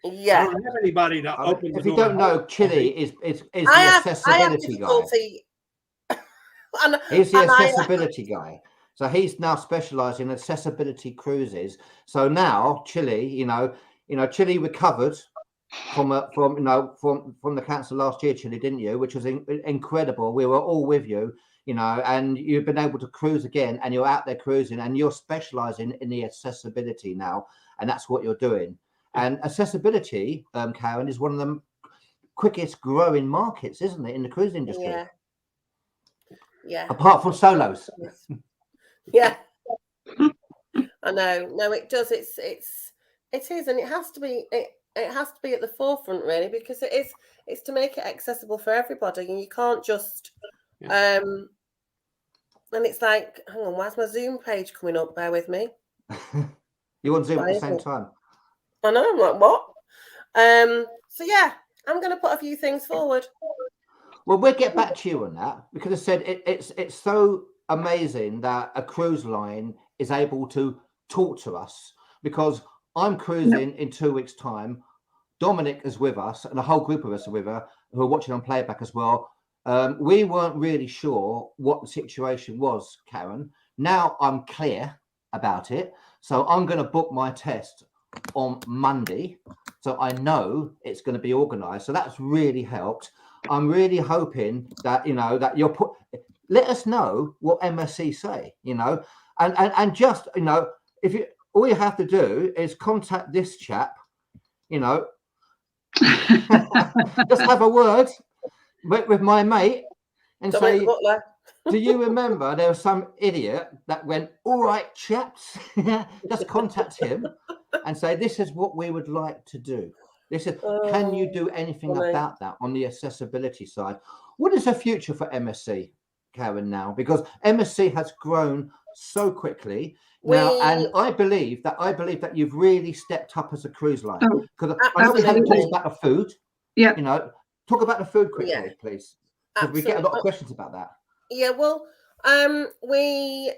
I don't have anybody to open the door. If you don't know, Chile is the accessibility guy. He's the accessibility guy. So he's now specialised in accessibility cruises. So now Chile, Chile recovered from the cancer last year, Chile, didn't you? Which was incredible. We were all with you, and you've been able to cruise again, and you're out there cruising, and you're specialising in the accessibility now, and that's what you're doing. And accessibility, Karen, is one of the quickest growing markets, isn't it, in the cruise industry? Yeah. Apart from solos. Yeah. I know. No, it does. It is, and it has to be. It has to be at the forefront, really, because it's to make it accessible for everybody, and you can't just. And it's like, hang on, why's my Zoom page coming up? Bear with me. You want Zoom at the same time? I know. I'm like, what? So yeah, I'm going to put a few things forward. Well, we'll get back to you on that because I said it's so amazing that a cruise line is able to talk to us, because I'm cruising in 2 weeks' time. Dominic is with us, and a whole group of us are with her who are watching on playback as well. We weren't really sure what the situation was, Karen. Now I'm clear about it. So I'm going to book my test on Monday. So I know it's going to be organised. So that's really helped. I'm really hoping that, that you'll let us know what MSC say, and just, if you, all you have to do is contact this chap, just have a word with my mate and say, do you remember there was some idiot that went, all right, chaps, just contact him and say, this is what we would like to do. This is, can you do anything about that on the accessibility side? What is the future for MSC, Karen, now? Because MSC has grown so quickly now, and I believe that you've really stepped up as a cruise line. Because I know we haven't talked about the food. Yeah. Talk about the food quickly, please. Because we get a lot of questions about that. Yeah, well, we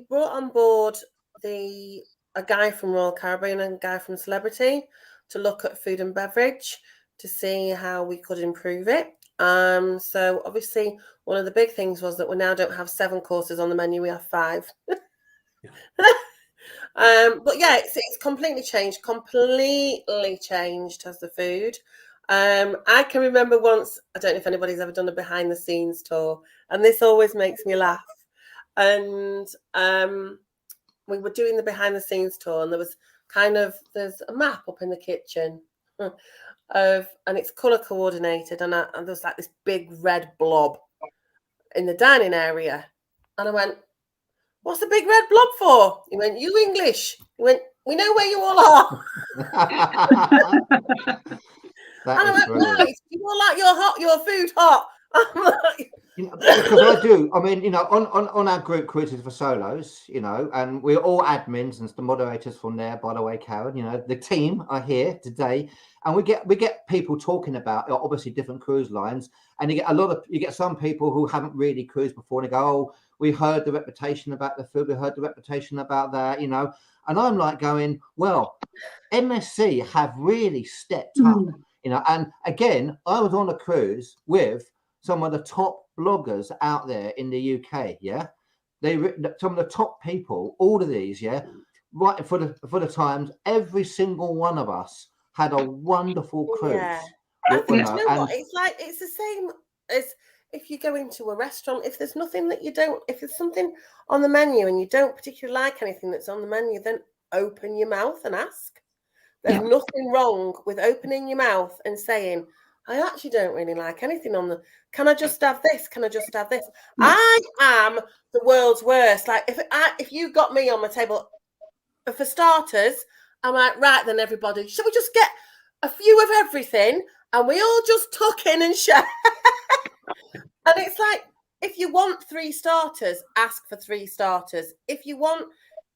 brought on board a guy from Royal Caribbean and a guy from Celebrity to look at food and beverage to see how we could improve it. So obviously one of the big things was that we now don't have 7 courses on the menu, we have 5. But yeah, it's completely changed as the food. I can remember once, I don't know if anybody's ever done a behind the scenes tour, and this always makes me laugh. And we were doing the behind the scenes tour, and there's a map up in the kitchen and it's colour coordinated, and there's like this big red blob in the dining area, and I went, what's the big red blob for? He went, you English. He went, we know where you all are. And I went, right, you all like your food hot. Because I do. I mean, on our group Cruises for Solos, and we're all admins and the moderators from there, by the way, Karen, the team are here today, and we get people talking about obviously different cruise lines, and you get some people who haven't really cruised before, and they go, oh, we heard the reputation about the food, we heard the reputation about that, and I'm like going, well, MSC have really stepped up, and again, I was on a cruise with some of the top bloggers out there in the UK, some of the top people, all of these, right for the Times, every single one of us had a wonderful cruise. Yeah. I think, what? It's the same as if you go into a restaurant. If there's nothing that if there's something on the menu and you don't particularly like anything that's on the menu, then open your mouth and ask. There's nothing wrong with opening your mouth and saying, I actually don't really like anything on can I just have this? Can I just have this? I am the world's worst. Like if you got me on my table, for starters, I'm like, right then everybody, shall we just get a few of everything and we all just tuck in and share? And it's like, if you want 3 starters, ask for 3 starters. If you want,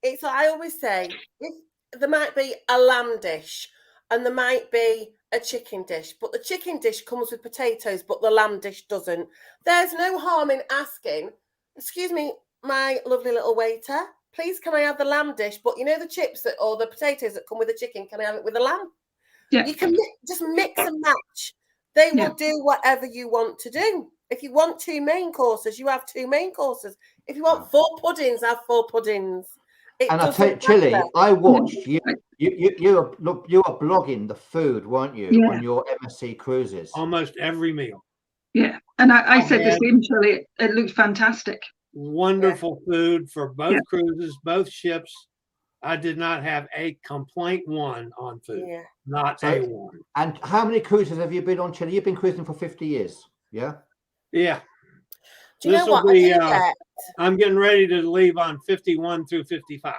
it's like I always say, if there might be a lamb dish and there might be a chicken dish, but the chicken dish comes with potatoes, but the lamb dish doesn't. There's no harm in asking, excuse me, my lovely little waiter, please can I have the lamb dish, but the chips or the potatoes that come with the chicken, can I have it with the lamb? Yeah. You can just mix and match. They will do whatever you want to do. If you want 2 main courses, you have 2 main courses. If you want 4 puddings, have 4 puddings. And I tell you, Chili, I watched you. You are blogging the food, weren't you, on your MSC Cruises? Almost every meal. Yeah, and I said the same, Chili. It looked fantastic. Wonderful food for both cruises, both ships. I did not have a complaint on food. Yeah. Not a one. And how many cruises have you been on, Chili? You've been cruising for 50 years, yeah? Yeah. Do you know what? I'm getting ready to leave on 51 through 55.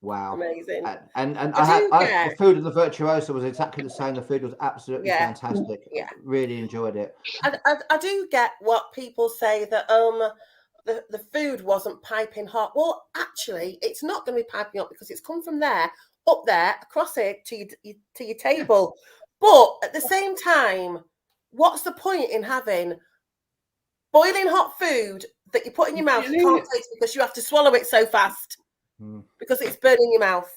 Wow. Amazing. And the food of the Virtuosa was exactly the same. The food was absolutely fantastic. Yeah. Really enjoyed it. I do get what people say that the food wasn't piping hot. Well, actually, it's not going to be piping hot because it's come from there, up there, across it to your table. But at the same time, what's the point in having boiling hot food that you put in your mouth, you can't taste because you have to swallow it so fast because it's burning your mouth.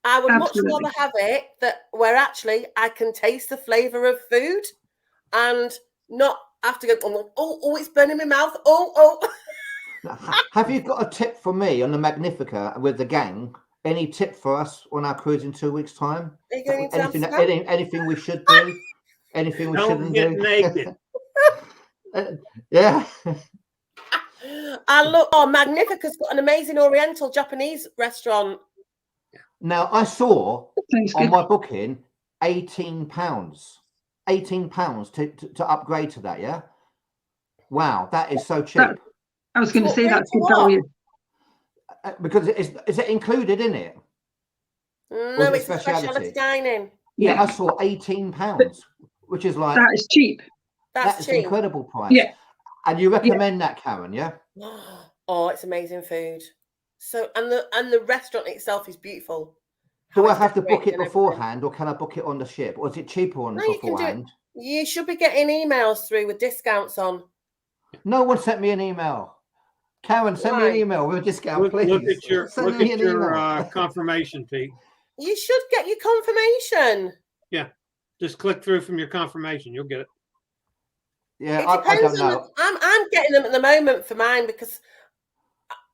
I would Absolutely. much rather have it where actually I can taste the flavour of food and not have to go, oh, it's burning my mouth. Oh. Have you got a tip for me on the Magnifica with the gang? Any tip for us on our cruise in 2 weeks' time? Are you going into Amsterdam? Anything we should do? Anything we shouldn't Don't do? get naked. Yeah. And look, Magnifica's got an amazing Oriental Japanese restaurant. Now I saw Sounds on good. my booking £18. £18 to upgrade to that. Yeah. Wow, that is so cheap. I was going to say that's good what? value. Because is it included in it? No, it's a speciality dining. Yeah, I saw £18, which is like That is cheap. That's an cheap. incredible price. Yeah. And you recommend that, Karen? Yeah. Oh, it's amazing food. So and the restaurant itself is beautiful. Do I have to book it beforehand, or can I book it on the ship, or is it cheaper on No, you can do it. beforehand? You should be getting emails through with discounts on. No one sent me an email. Karen, send me an email with a discount, please. Look at your confirmation, Pete. You should get your confirmation. Yeah, just click through from your confirmation. You'll get it. Yeah, I don't know. I'm getting them at the moment for mine because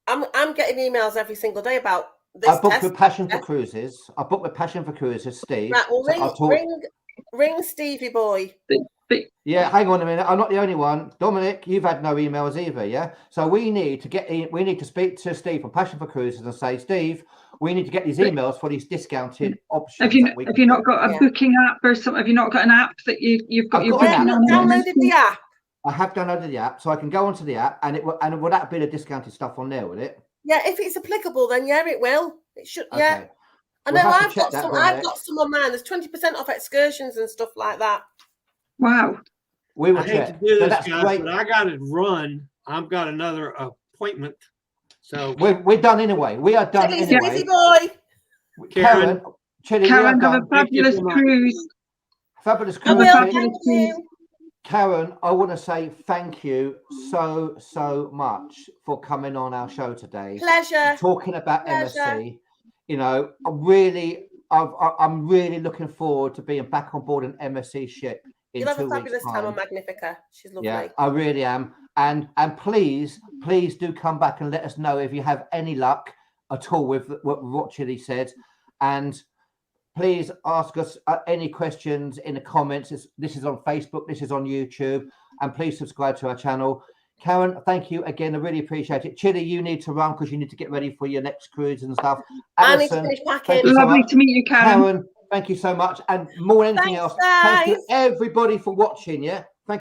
I'm getting emails every single day about this. I booked with Passion for Cruises. I booked with Passion for Cruises, Steve. Right, well, ring Stevie boy. Yeah, hang on a minute. I'm not the only one. Dominic, you've had no emails either, yeah? So we need to speak to Steve from Passion for Cruises and say, Steve, we need to get these emails for these discounted options. Have you not got a booking app or something? Have you not got an app that you've got your booking on? Downloaded the app. I have downloaded the app, so I can go onto the app, and would that be the discounted stuff on there, would it? Yeah, if it's applicable, then yeah, it will. It should. Okay. Yeah. I know I've got some on mine. There's 20% off excursions and stuff like that. Wow. We will I hate check. to do this, that's guys, great. but I got to run. I've got another appointment. So we're done anyway. We are done anyway. Busy boy. Karen, Karen, have a fabulous cruise. Fabulous I cruise. will, thank you. Karen, I want to say thank you so much for coming on our show today. Pleasure. Talking about MSC. You know, I'm really looking forward to being back on board an MSC ship. You'll have a fabulous time on Magnifica. She's lovely. Yeah, I really am. And please do come back and let us know if you have any luck at all with what Chili said. And please ask us any questions in the comments. This is on Facebook, this is on YouTube, and please subscribe to our channel. Karen, thank you again. I really appreciate it. Chili, you need to run because you need to get ready for your next cruise and stuff. Alison, I need to finish packing. Lovely to meet you, Karen. Karen, thank you so much. And more than anything else, thank you everybody for watching. Yeah,